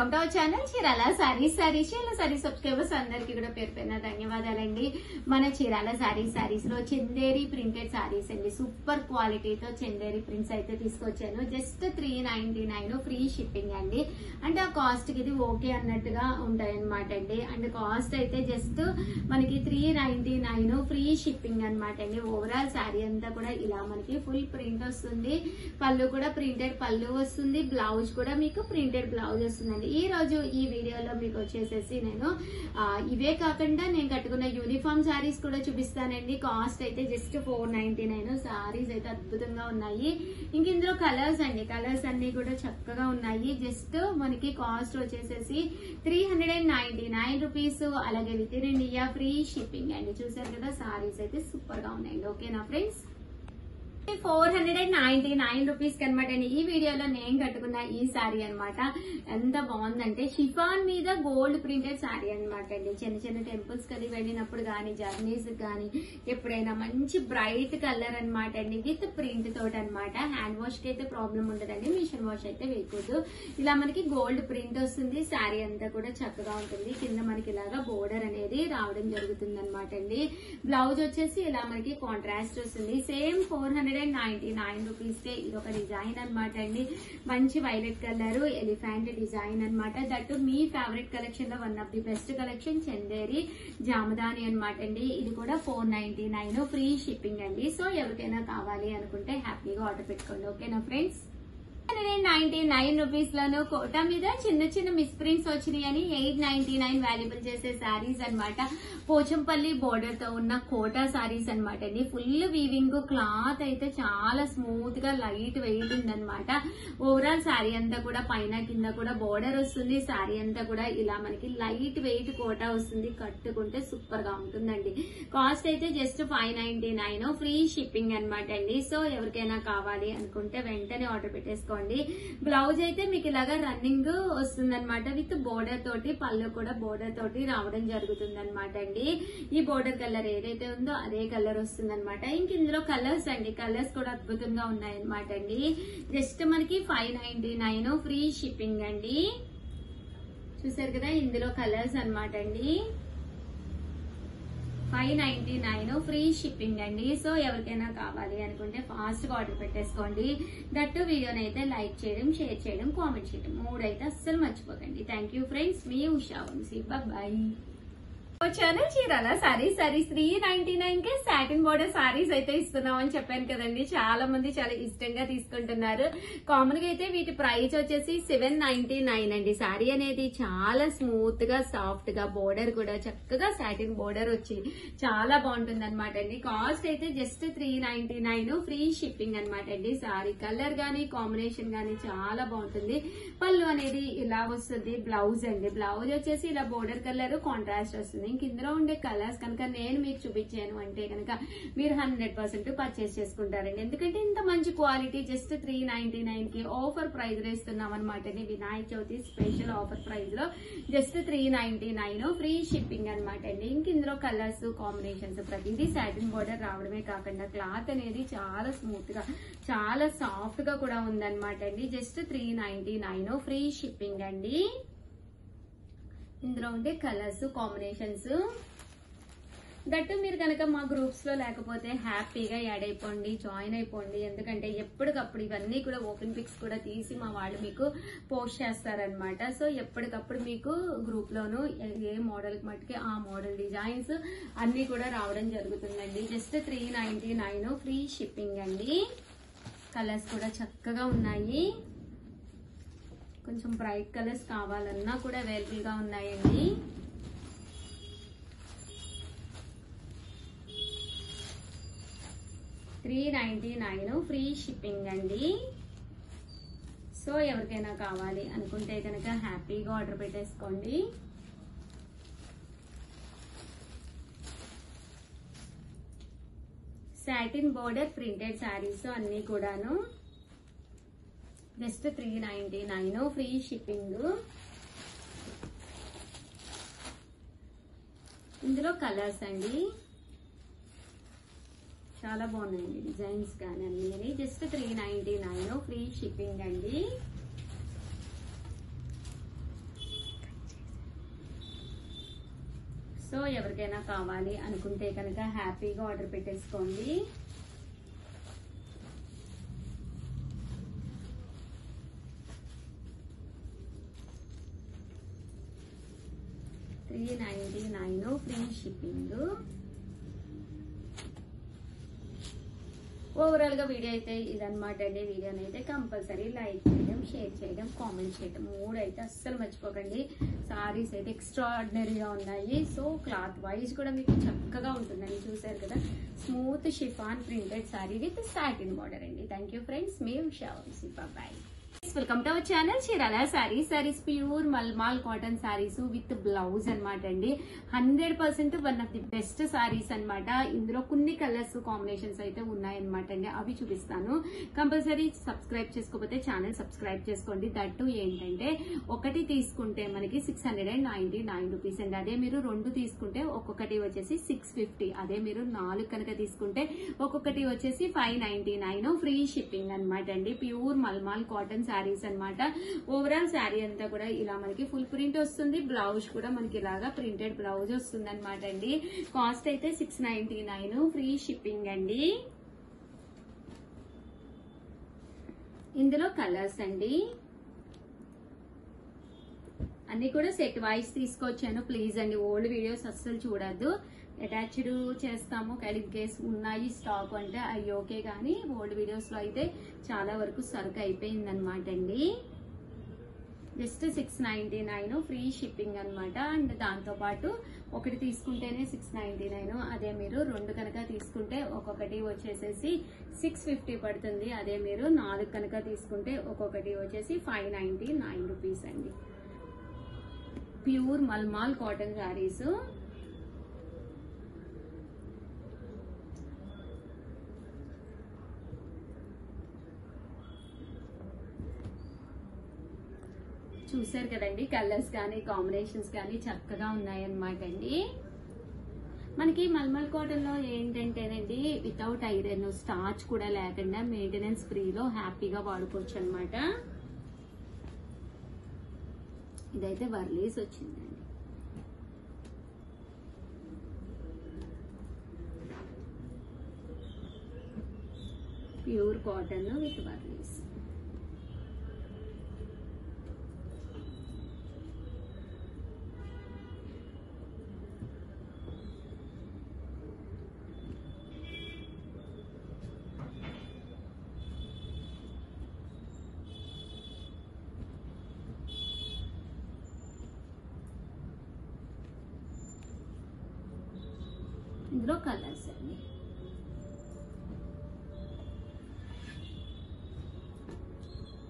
Welcome to our channel Chirala saris. Chirala sarees subscribers అందరికీ కూడా పేరు పేరున ధన్యవాదాలండి. మన చీరాల సారీస్ లో చందేరి ప్రింటెడ్ సారీస్ అండి. సూపర్ క్వాలిటీతో చందేరి ప్రింట్స్ అయితే తీసుకొచ్చాను. జస్ట్ 399 ఫ్రీ షిప్పింగ్ అండి. అంటే ఆ కాస్ట్ కి ఇది ఓకే అన్నట్టుగా ఉంటాయి అనమాట అండి. అండ్ కాస్ట్ అయితే జస్ట్ మనకి 399 ఫ్రీ షిప్పింగ్ అనమాట అండి. ఓవరాల్ శారీ అంతా కూడా ఇలా మనకి ఫుల్ ప్రింట్ వస్తుంది. పళ్ళు కూడా ప్రింటెడ్ పళ్ళు వస్తుంది. బ్లౌజ్ కూడా మీకు ప్రింటెడ్ బ్లౌజ్ వస్తుందండి. ఈ రోజు ఈ వీడియోలో మీకు వచ్చేసేసి నేను ఇవే కాకుండా నేను కట్టుకున్న యూనిఫామ్ శారీస్ కూడా చూపిస్తానండి. కాస్ట్ అయితే జస్ట్ 499. శారీస్ అయితే అద్భుతంగా ఉన్నాయి. ఇంక ఇందులో కలర్స్ అండి, కలర్స్ అన్ని కూడా చక్కగా ఉన్నాయి. జస్ట్ మనకి కాస్ట్ వచ్చేసేసి 399 రూపీస్. అలాగే with in India free shipping అండి. చూసారు కదా, శారీస్ అయితే సూపర్ గా ఉన్నాయండి. ఓకేనా ఫ్రెండ్స్, 499 రూపీస్ కనమాట అండి. ఈ వీడియోలో నేను కట్టుకున్న ఈ శారీ అనమాట. ఎంత బాగుందంటే షిఫాన్ మీద గోల్డ్ ప్రింటెడ్ శారీ అనమాట అండి. చిన్న చిన్న టెంపుల్స్ కది వెళ్ళినప్పుడు గానీ, జర్నీస్ గానీ ఎప్పుడైనా మంచి బ్రైట్ కలర్ అనమాట అండి. విత్ ప్రింట్ తోటి అనమాట. హ్యాండ్ వాష్ కి అయితే ప్రాబ్లం ఉండదండి, మిషన్ వాష్ అయితే వేయకూడదు. ఇలా మనకి గోల్డ్ ప్రింట్ వస్తుంది. శారీ అంతా కూడా చక్కగా ఉంటుంది. కింద మనకి ఇలాగా బోర్డర్ అనేది రావడం జరుగుతుంది అనమాట అండి. బ్లౌజ్ వచ్చేసి ఇలా మనకి కాంట్రాస్ట్ వస్తుంది. సేమ్ 499 రూపీస్ కే ఇది ఒక డిజైన్ అనమాట అండి. మంచి వైలెట్ కలర్ ఎలిఫెంట్ డిజైన్ అనమాట. దట్ మీ ఫేవరెట్ కలెక్షన్ లో one of the best collection Chanderi Jamdani అనమాట అండి. ఇది కూడా 499 ఫ్రీ షిప్పింగ్ అండి. సో ఎవరికైనా కావాలి అనుకుంటే హ్యాపీగా ఆర్డర్ పెట్టుకోండి. ఓకేనా ఫ్రెండ్స్, 199 రూపీస్ లోను కోటా మీద చిన్న చిన్న మిస్ ప్రింట్స్ వచ్చినాయి అని 899 వాల్యుబుల్ చేసే శారీస్ అనమాట. పోచంపల్లి బోర్డర్ తో ఉన్న కోటా శారీస్ అనమాట అండి. ఫుల్ వీవింగ్ క్లాత్ అయితే చాలా స్మూత్ గా లైట్ వెయిట్ ఉందనమాట. ఓవరాల్ శారీ అంతా కూడా పైన కింద కూడా బోర్డర్ వస్తుంది. శారీ అంతా కూడా ఇలా మనకి లైట్ వెయిట్ కోటా వస్తుంది. కట్టుకుంటే సూపర్ గా ఉంటుందండి. కాస్ట్ అయితే జస్ట్ 599 ఫ్రీ షిప్పింగ్ అనమాట అండి. సో ఎవరికైనా కావాలి అనుకుంటే వెంటనే ఆర్డర్ పెట్టేసుకోండి. బ్లౌజ్ అయితే మీకు ఇలాగా రన్నింగ్ వస్తుంది అనమాట. విత్ బోర్డర్ తోటి పళ్ళు కూడా బోర్డర్ తోటి రావడం జరుగుతుంది అనమాట అండి. ఈ బోర్డర్ కలర్ ఏదైతే ఉందో అదే కలర్ వస్తుంది అనమాట. ఇంక ఇందులో కలర్స్ అండి, కలర్స్ కూడా అద్భుతంగా ఉన్నాయి అనమాట అండి. జస్ట్ మనకి 599 ఫ్రీ షిప్పింగ్ అండి. చూసారు కదా, ఇందులో కలర్స్ అనమాట అండి. 599 ఫ్రీ షిప్పింగ్ అండి. సో ఎవరికైనా కావాలి అనుకుంటే ఫాస్ట్ గా ఆర్డర్ పెట్టేసుకోండి. దట్టు వీడియోని అయితే లైక్ చేయడం, షేర్ చేయడం, కామెంట్ చేయడం 3 అయితే అస్సలు మర్చిపోకండి. థ్యాంక్ యూ ఫ్రెండ్స్, మీ ఉషా వంశీ. బాయ్. ఛానల్ చీరాల సారీస్ 399 కే సాటిన్ బోర్డర్ సారీస్ అయితే ఇస్తున్నాం అని చెప్పాను కదండి. చాలా మంది చాలా ఇష్టంగా తీసుకుంటున్నారు. కామన్ గా అయితే వీటి ప్రైస్ వచ్చేసి 799 అండి. సారీ అనేది చాలా స్మూత్ గా సాఫ్ట్ గా బోర్డర్ కూడా చక్కగా సాటిన్ బోర్డర్ వచ్చి చాలా బాగుంటుంది అనమాట అండి. కాస్ట్ అయితే జస్ట్ 399 ఫ్రీ షిప్పింగ్ అనమాట అండి. సారీ కలర్ గానీ కాంబినేషన్ గానీ చాలా బాగుంటుంది. పళ్ళు అనేది ఇలా వస్తుంది. బ్లౌజ్ అండి, బ్లౌజ్ వచ్చేసి ఇలా బోర్డర్ కలర్ కాంట్రాస్ట్ వస్తుంది. ఇందులో ఉండే కలర్స్ కనుక నేను మీకు చూపించాను అంటే కనుక మీరు 100% పర్చేస్ చేసుకుంటారండి. ఎందుకంటే ఇంత మంచి క్వాలిటీ జస్ట్ 399 కి ఆఫర్ ప్రైస్ లో ఇస్తున్నాం అనమాట. Vinayaka Chavithi special offer price లో జస్ట్ 399 ఫ్రీ షిప్పింగ్ అనమాట అండి. ఇంక ఇందులో కలర్స్ కాంబినేషన్స్ ప్రతిదీ సాటిన్ బోర్డర్ రావడమే కాకుండా క్లాత్ అనేది చాలా స్మూత్ గా చాలా సాఫ్ట్ గా కూడా ఉందన్నమాట అండి. జస్ట్ 399 ఫ్రీ షిప్పింగ్ అండి. ఇందులో ఉండే కలర్స్ కాంబినేషన్స్ దట్టు మీరు కనుక మా గ్రూప్స్ లో లేకపోతే హ్యాపీగా యాడ్ అయిపోండి, జాయిన్ అయిపోండి. ఎందుకంటే ఎప్పటికప్పుడు ఇవన్నీ కూడా ఓపెన్ పిక్స్ కూడా తీసి మా వాళ్ళు మీకు పోస్ట్ చేస్తారనమాట. సో ఎప్పటికప్పుడు మీకు గ్రూప్ లోను ఏ మోడల్ మట్టుకి ఆ మోడల్ డిజైన్స్ అన్ని కూడా రావడం జరుగుతుందండి. జస్ట్ 399 ఫ్రీ షిప్పింగ్ అండి. కలర్స్ కూడా చక్కగా ఉన్నాయి. కొంచెం బ్రైట్ కలర్స్ కావాలన్నా కూడా అవైలబుల్ గా ఉన్నాయండి. $399 ఫ్రీ షిప్పింగ్ అండి. సో ఎవరికైనా కావాలి అనుకుంటే కనుక హ్యాపీగా ఆర్డర్ పెట్టేసుకోండి. సాటిన్ బోర్డర్ ప్రింటెడ్ శారీస్ అన్ని కూడాను జస్ట్ 399 ఫ్రీ షిప్పింగ్. ఇందులో కలర్స్ అండి చాలా బాగున్నాయండి, డిజైన్స్ కానీ అన్ని. జస్ట్ 399 ఫ్రీ షిప్పింగ్ అండి. సో ఎవరికైనా కావాలి అనుకుంటే కనుక హ్యాపీగా ఆర్డర్ పెట్టేసుకోండి. $399 ఫ్రీ షిప్పింగ్. ఓవరాల్ గా వీడియో అయితే ఇదన్నమాట అండి. వీడియోని అయితే కంపల్సరీ లైక్ చేయడం, షేర్ చేయడం, కామెంట్ చేయడం 3 అయితే అస్సలు మర్చిపోకండి. సారీస్ అయితే ఎక్స్ట్రాడినరీగా ఉన్నాయి. సో క్లాత్ వైజ్ కూడా మీకు చక్కగా ఉంటుందండి. చూసారు కదా, smooth chiffon printed sari with satin border అండి. థ్యాంక్ యూ ఫ్రెండ్స్, మీ Usha Vamsi. Bye. Welcome to our channel Chirala saris pure malmal cotton saris with blouse అనమాట అండి. 100% one of the best saris అనమాట. ఇందులో కొన్ని కలర్స్ కాంబినేషన్స్ అయితే ఉన్నాయన్నమాట అండి. అవి చూపిస్తాను. కంపల్సరీ సబ్స్క్రైబ్ చేసుకోకపోతే ఛానల్ సబ్స్క్రైబ్ చేసుకోండి. దట్టు ఏంటంటే ఒకటి తీసుకుంటే మనకి 699 రూపీస్ అండి. అదే మీరు 2 తీసుకుంటే ఒక్కొక్కటి వచ్చేసి 650. అదే మీరు 4 కనుక తీసుకుంటే ఒక్కొక్కటి వచ్చేసి 599 ఫ్రీ షిప్పింగ్ అనమాట అండి. ప్యూర్ మల్మాల్ కాటన్ సారీస్ అన్నమాట. ఓవరాల్ శారీ అంతా కూడా ఇలా మనకి ఫుల్ ప్రింట్ వస్తుంది. బ్లౌజ్ కూడా మనకి ఇలాగా ప్రింటెడ్ బ్లౌజ్ వస్తుంది అనమాట అండి. కాస్ట్ అయితే 699 ఫ్రీ షిప్పింగ్ అండి. ఇందులో కలర్స్ అండి అన్ని కూడా సెట్ వైజ్ తీసుకొచ్చాను. ప్లీజ్ అండి ఓల్డ్ వీడియోస్ అస్సలు చూడద్దు. అటాచ్డ్ చేస్తాము ఇన్ కేస్ ఉన్నాయి స్టాక్ అంటే అవి ఓకే, కానీ ఓల్డ్ వీడియోస్ లో అయితే చాలా వరకు సరుకు అయిపోయింది అనమాట అండి. జస్ట్ 699 ఫ్రీ షిప్పింగ్ అనమాట. అండ్ దాంతో పాటు ఒకటి తీసుకుంటేనే 699. అదే మీరు 2 కనుక తీసుకుంటే ఒక్కొక్కటి వచ్చేసేసి 650 పడుతుంది. అదే మీరు 4 కనుక తీసుకుంటే ఒక్కొక్కటి వచ్చేసి 599 రూపీస్ అండి. Pure malmal cotton saris. చూసారు కదండి, కలర్స్ కానీ కాంబినేషన్స్ కానీ చక్కగా ఉన్నాయన్నమాట అండి. మనకి మల్మల్ కాటన్ లో ఏంటంటేనండి వితౌట్ ఐరన్, స్టార్చ్ కూడా లేకుండా మెయింటెనెన్స్ ఫ్రీలో హ్యాపీగా వాడుకోవచ్చు అనమాట. ఇదైతే వర్లీస్ వచ్చిందండి. Pure cotton with Warlis. ఇందులో కలర్స్ అండి.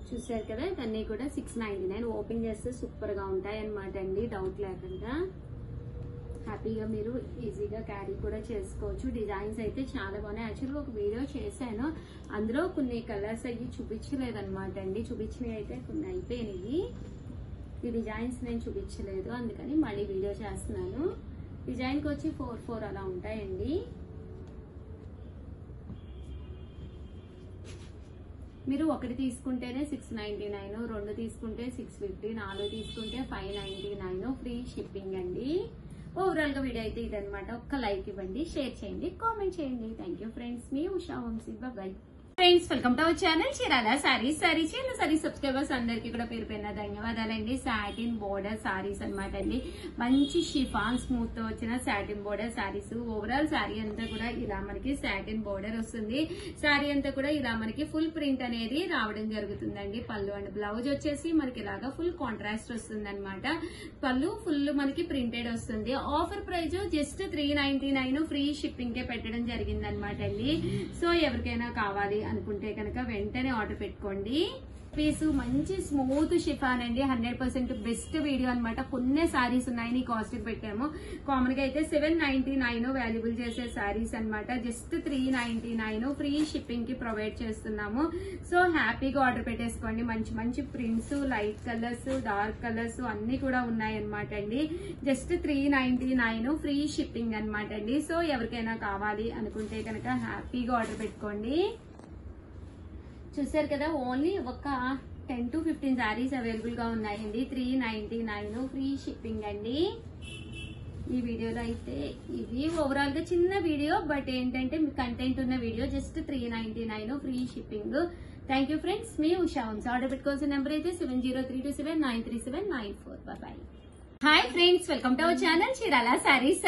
చూసారు కదా, ఇవన్నీ కూడా 699. ఓపెన్ చేస్తే సూపర్ గా ఉంటాయి అనమాట అండి. డౌట్ లేకుండా హ్యాపీగా మీరు ఈజీగా క్యారీ కూడా చేసుకోవచ్చు. డిజైన్స్ అయితే చాలా బాగున్నాయి. యాక్చువల్గా ఒక వీడియో చేశాను, అందులో కొన్ని కలర్స్ అవి చూపించలేదన్నమాట అండి. చూపించినవి అయితే కొన్ని అయిపోయినాయి. ఈ డిజైన్స్ నేను చూపించలేదు, అందుకని మళ్ళీ వీడియో చేస్తున్నాను. డిజైన్కి వచ్చి 4 అలా ఉంటాయండి. మీరు ఒకటి తీసుకుంటేనే 699, 2 తీసుకుంటే 650, 4 తీసుకుంటే 599 ఫ్రీ షిప్పింగ్ అండి. ఓవరాల్ గా వీడియో అయితే ఇదనమాట. ఒక్క లైక్ ఇవ్వండి, షేర్ చేయండి, కామెంట్ చేయండి. థ్యాంక్ యూ ఫ్రెండ్స్, మీ Usha Vamsi. Bye friends, welcome to our channel Chirala sarees subscribers అందరికి కూడా పేరు పైన ధన్యవాదాలండి. సాటిన్ బోర్డర్ సారీస్ అనమాట అండి. మంచి షిఫాన్ స్మూత్ తో వచ్చిన satin border saris. Overall sorry అంతా కూడా ఇలా మనకి సాటిన్ బోర్డర్ వస్తుంది. సారీ అంతా కూడా ఇలా మనకి ఫుల్ ప్రింట్ అనేది రావడం జరుగుతుందండి. పళ్ళు అండ్ బ్లౌజ్ వచ్చేసి మనకి ఇలాగా ఫుల్ కాంట్రాస్ట్ వస్తుంది అనమాట. పళ్ళు ఫుల్ మనకి ప్రింటెడ్ వస్తుంది. Offer price just 399 free shipping కే పెట్టడం జరిగింది అనమాట అండి. సో ఎవరికైనా కావాలి అనుకుంటే కనుక వెంటనే ఆర్డర్ పెట్టుకోండి. పీసు మంచి స్మూత్ షిఫాన్ అండి. 100% బెస్ట్ వీడియో అనమాట. కొన్ని సారీస్ ఉన్నాయి, కాస్ట్ పెట్టాము. కామన్ గా అయితే 799 వాల్యుబుల్ చేసే సారీస్ అనమాట. జస్ట్ 399 ఫ్రీ షిప్పింగ్ కి ప్రొవైడ్ చేస్తున్నాము. సో హ్యాపీగా ఆర్డర్ పెట్టేసుకోండి. మంచి మంచి prints, light colours, dark colours అన్ని కూడా ఉన్నాయి అనమాట అండి. జస్ట్ 399 ఫ్రీ షిప్పింగ్ అనమాట అండి. సో ఎవరికైనా కావాలి అనుకుంటే కనుక హ్యాపీగా ఆర్డర్ పెట్టుకోండి. చూసారు కదా, ఓన్లీ ఒక 10 to 15 సారీస్ అవైలబుల్ గా ఉన్నాయండి. 399 ఫ్రీ షిప్పింగ్ అండి. ఈ వీడియోలో అయితే ఇది ఓవరాల్ గా చిన్న వీడియో, బట్ ఏంటంటే కంటెంట్ ఉన్న video. Just 399 free shipping. Thank you friends, మీ ఉషా వంశీ. ఆర్డర్ పెట్టుకోవాల్సిన నెంబర్ అయితే 7032793794. Bye. Hi friends, welcome to our channel Chirala sarees.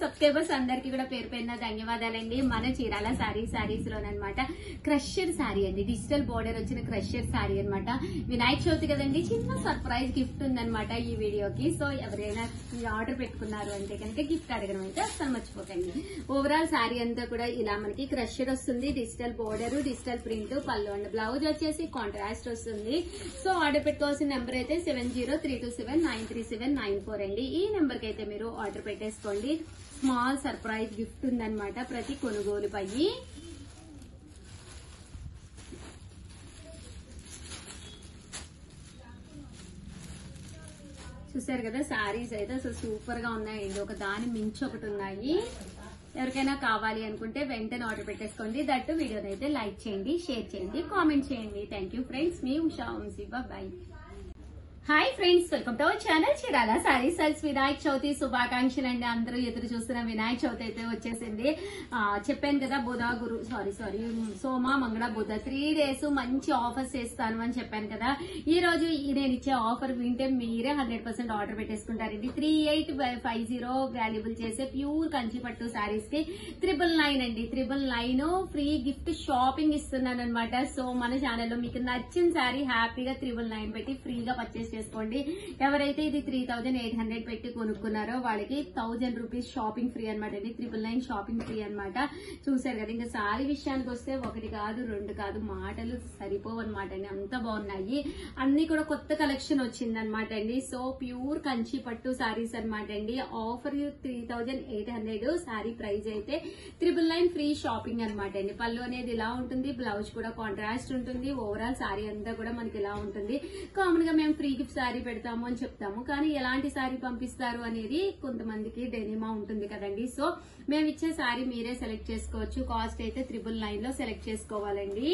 Subscribers అందరికి కూడా పేరు పేరున ధన్యవాదాలండి. మన చీరాల సారీస్ లోనమాట క్రషర్ సారీ అండి, డిజిటల్ బోర్డర్ వచ్చిన క్రషర్ సారీ అనమాట. వినాయక చవితి కదండి, చిన్న సర్ప్రైజ్ గిఫ్ట్ ఉందనమాట ఈ వీడియోకి. సో ఎవరైనా ఆర్డర్ పెట్టుకున్నారు అంటే కనుక గిఫ్ట్ అడగడం అయితే అసలు మర్చిపోకండి. ఓవరాల్ సారీ అంతా కూడా ఇలా మనకి క్రషర్ వస్తుంది, డిజిటల్ బోర్డర్, డిజిటల్ ప్రింట్, పళ్ళు అండ్ బ్లౌజ్ వచ్చేసి కాంట్రాస్ట్ వస్తుంది. సో ఆర్డర్ పెట్టుకోవాల్సిన నెంబర్ అయితే 7032793794 అండి. ఈ నెంబర్ కి అయితే మీరు ఆర్డర్ పెట్టేసుకోండి. స్మాల్ సర్ప్రైజ్ గిఫ్ట్ ఉందన్నమాట ప్రతి కొనుగోలుపై. చూసారు కదా, సారీస్ అయితే అసలు సూపర్ గా ఉన్నాయండి. ఒక దాని మించి ఒకటి ఉన్నాయి. ఎవరికైనా కావాలి అనుకుంటే వెంటనే ఆర్డర్ పెట్టేసుకోండి. దట్టు వీడియోని అయితే లైక్ చేయండి, షేర్ చేయండి, కామెంట్ చేయండి. థ్యాంక్ యూ ఫ్రెండ్స్, మీ Usha Vamsi. Bye. Hi friends, welcome to our channel Chirala sarees. Vinayaka Chavithi శుభాకాంక్షలు అండి. అందరూ ఎదురు చూస్తున్న వినాయక చవితి అయితే వచ్చేసింది. చెప్పాను కదా, సోమ మంగళ బుధ 3 days మంచి ఆఫర్స్ చేస్తాను అని చెప్పాను కదా. ఈ రోజు నేను ఇచ్చే ఆఫర్ వింటే మీరే 100% ఆర్డర్ పెట్టేసుకుంటారండి. 3850 వాల్యుబుల్ చేసే ప్యూర్ కంచిపట్టు సారీస్ కి 999 అండి. 999 ఫ్రీ గిఫ్ట్ షాపింగ్ ఇస్తున్నాను అనమాట. సో మన ఛానల్లో మీకు నచ్చిన సారీ హ్యాపీగా 999 పెట్టి ఫ్రీగా పర్చేస్ చేసుకోండి. ఎవరైతే ఇది 3800 పెట్టి కొనుక్కున్నారో వాళ్ళకి 1000 రూపీస్ షాపింగ్ ఫ్రీ అనమాట. 999 షాపింగ్ ఫ్రీ అనమాట. చూసారు కదా, ఇంకా సారీ విషయానికి వస్తే 1 కాదు 2 కాదు, మాటలు సరిపోవు అనమాట అండి. అంత బాగున్నాయి. అన్ని కూడా కొత్త కలెక్షన్ వచ్చిందనమాట అండి. సో ప్యూర్ కంచి పట్టు సారీస్ అనమాట అండి. ఆఫర్ 3800, సారీ ప్రైస్ అయితే 999 ఫ్రీ షాపింగ్ అనమాట అండి. పళ్ళు అనేది ఇలా ఉంటుంది, బ్లౌజ్ కూడా కాంట్రాస్ట్ ఉంటుంది. ఓవరాల్ సారీ అంతా కూడా మనకి ఇలా ఉంటుంది. కామన్ గా మేము ఫ్రీ గిఫ్ట్ సారీ పెడతాము అని చెప్తాము, కానీ ఎలాంటి సారీ పంపిస్తారు అనేది కొంతమందికి డెనిమా ఉంటుంది కదండి. సో మేము ఇచ్చే సారీ మీరే సెలెక్ట్ చేసుకోవచ్చు. కాస్ట్ అయితే 999 లో సెలెక్ట్ చేసుకోవాలండి.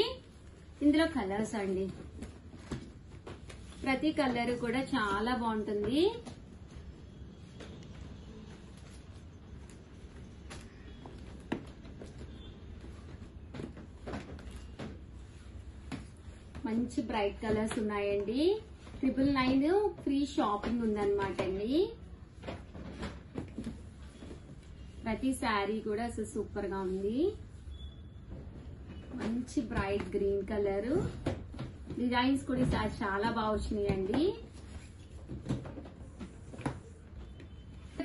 ఇందులో కలర్స్ అండి, ప్రతి కలర్ కూడా చాలా బాగుంటుంది. మంచి బ్రైట్ కలర్స్ ఉన్నాయండి. 999 ఫ్రీ షాపింగ్ ఉందన్నమాట అండి. ప్రతి శారీ కూడా అసలు సూపర్ గా ఉంది. మంచి బ్రైట్ గ్రీన్ కలర్. డిజైన్స్ కూడా ఈసారి చాలా బాగా వచ్చినాయండి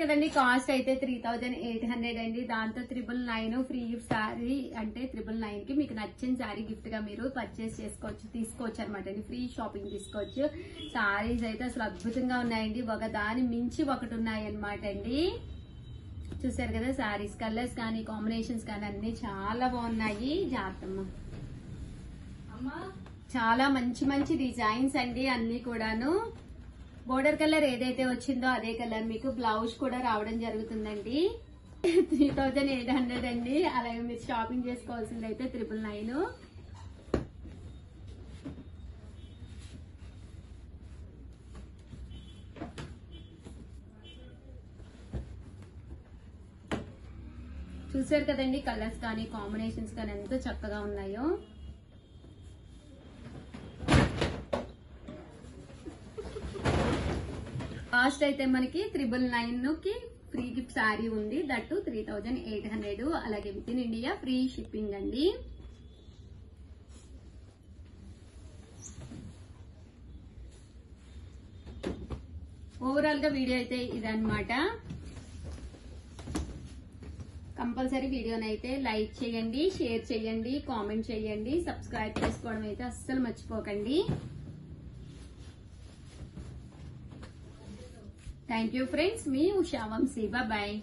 కదండి. కాస్ట్ అయితే 3800 అండి. దాంతో 999 ఫ్రీ గిఫ్ట్ సారీ అంటే 999 కి మీకు నచ్చిన సారీ గిఫ్ట్ గా మీరు పర్చేస్ చేసుకోవచ్చు, తీసుకోవచ్చు అనమాట అండి. ఫ్రీ షాపింగ్ తీసుకోవచ్చు. సారీస్ అయితే అసలు అద్భుతంగా ఉన్నాయండి. ఒక దాని మించి ఒకటి ఉన్నాయి అనమాట అండి. చూసారు కదా, సారీస్ కలర్స్ కానీ కాంబినేషన్స్ కానీ అన్ని చాలా బాగున్నాయి. జాగ్రత్తమ్మ, చాలా మంచి మంచి డిజైన్స్ అండి అన్ని కూడాను. బోర్డర్ కలర్ ఏదైతే వచ్చిందో అదే కలర్ మీకు బ్లౌజ్ కూడా రావడం జరుగుతుందండి. 3800 అండి. అలాగే మీరు షాపింగ్ చేసుకోవాల్సింది అయితే 999. చూసారు కదండి, కలర్స్ కానీ కాంబినేషన్స్ కానీ ఎంత చక్కగా ఉన్నాయో. కాస్ట్ అయితే మనకి 999 కి ఫ్రీ గిఫ్ట్ సారీ ఉంది. దట్టు 3800. అలాగే with in India free shipping అండి. ఓవరాల్ గా వీడియో అయితే ఇదన్నమాట. కంపల్సరీ వీడియోని అయితే లైక్ చేయండి, షేర్ చేయండి, కామెంట్ చేయండి, సబ్స్క్రైబ్ చేసుకోవడం అయితే అస్సలు మర్చిపోకండి. థ్యాంక్ యూ ఫ్రెండ్స్, మీ ఉషా వంశీ. బాయ్.